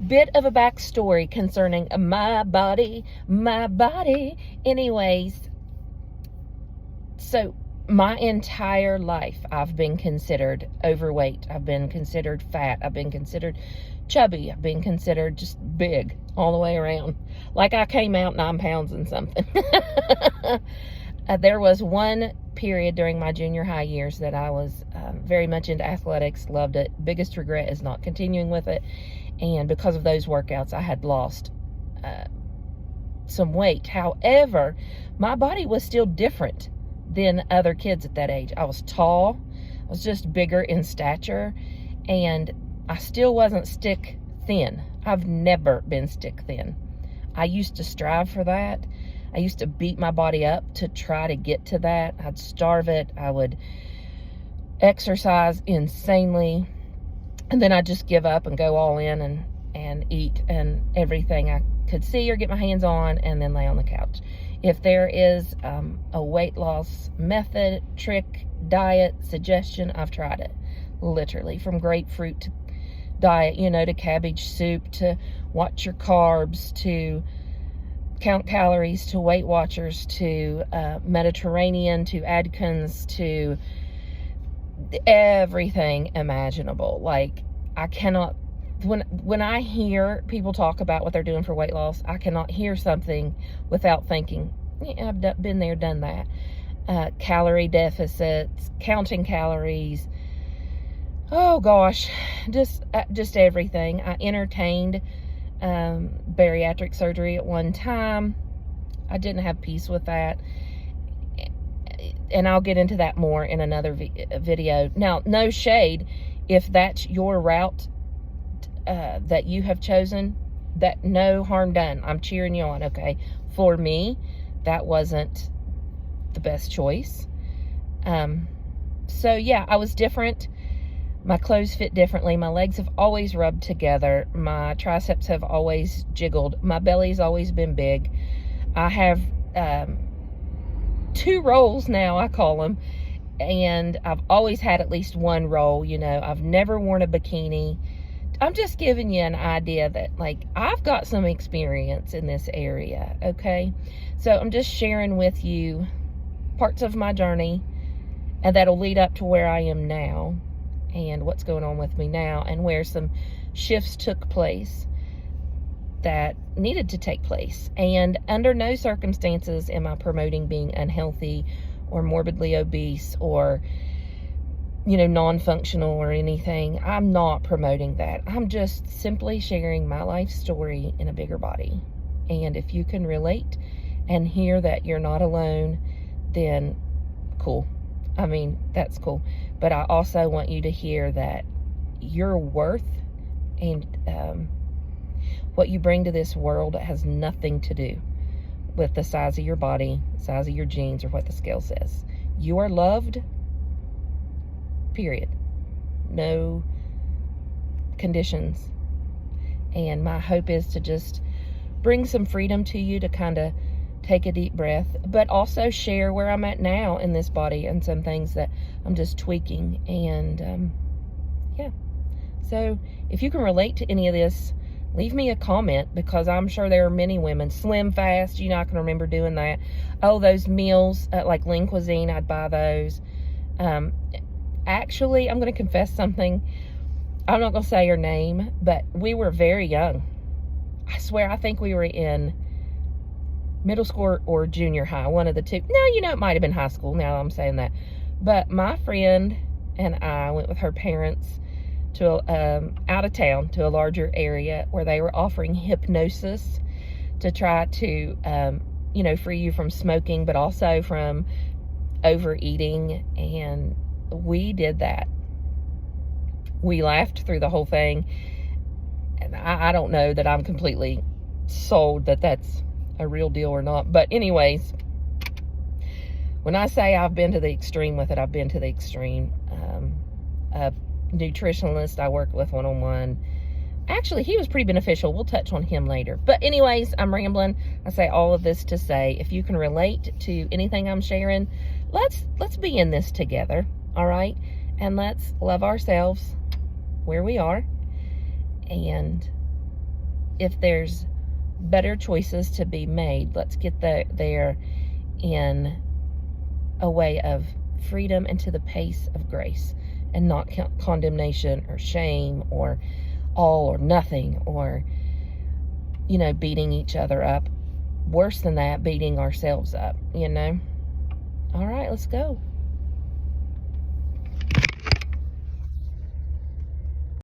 bit of a backstory concerning my body. Anyways, so my entire life, I've been considered overweight. I've been considered fat. I've been considered chubby. I've been considered just big all the way around. Like I came out 9 pounds and something. There was one period during my junior high years that I was very much into athletics, loved it. Biggest regret is not continuing with it. And because of those workouts, I had lost some weight. However, my body was still different than other kids at that age. I was tall. I was just bigger in stature. And I still wasn't stick thin. I've never been stick thin. I used to strive for that. I used to beat my body up to try to get to that. I'd starve it. I would exercise insanely. And then I'd just give up and go all in and eat and everything I could see or get my hands on and then lay on the couch. If there is a weight loss method, trick, diet, suggestion, I've tried it. Literally, from grapefruit diet, to cabbage soup, to watch your carbs, to count calories, to Weight Watchers, to Mediterranean, to Atkins, to everything imaginable. Like, I cannot, when I hear people talk about what they're doing for weight loss, I cannot hear something without thinking, yeah, I've been there, done that. Calorie deficits, counting calories, oh gosh, just everything. I entertained bariatric surgery at one time. I didn't have peace with that, and I'll get into that more in another video. Now, no shade, if that's your route that you have chosen, that no harm done. I'm cheering you on, okay? For me, that wasn't the best choice. So yeah, I was different. My clothes fit differently. My legs have always rubbed together. My triceps have always jiggled. My belly's always been big. I have 2 rolls now, I call them. And I've always had at least 1 roll. I've never worn a bikini. I'm just giving you an idea that, like, I've got some experience in this area, okay? So I'm just sharing with you parts of my journey, and that'll lead up to where I am now, and what's going on with me now, and where some shifts took place that needed to take place. And under no circumstances am I promoting being unhealthy or morbidly obese or, non-functional or anything. I'm not promoting that. I'm just simply sharing my life story in a bigger body. And if you can relate and hear that you're not alone, then cool. I mean, that's cool. But I also want you to hear that your worth and what you bring to this world has nothing to do with the size of your body, the size of your jeans, or what the scale says. You are loved, period. No conditions. And my hope is to just bring some freedom to you to kind of take a deep breath, but also share where I'm at now in this body and some things that I'm just tweaking. And yeah, so if you can relate to any of this, leave me a comment, because I'm sure there are many women. Slim Fast, I can remember doing that. Oh, those meals like Lean Cuisine, I'd buy those. Actually, I'm going to confess something. I'm not going to say her name, but we were very young. I swear, I think we were in middle school or junior high, one of the two. No, it might have been high school, now that I'm saying that. But my friend and I went with her parents to out of town to a larger area where they were offering hypnosis to try to, free you from smoking, but also from overeating. And we did that. We laughed through the whole thing. And I don't know that I'm completely sold that that's a real deal or not. But anyways, when I say I've been to the extreme with it, I've been to the extreme. A nutritionalist I worked with one-on-one, actually, he was pretty beneficial. We'll touch on him later. But anyways, I'm rambling. I say all of this to say, if you can relate to anything I'm sharing, let's be in this together, all right? And let's love ourselves where we are, and if there's better choices to be made, let's get there in a way of freedom and to the pace of grace, and not condemnation or shame or all or nothing, or, you know, beating each other up. Worse than that, beating ourselves up, you know. All right, let's go.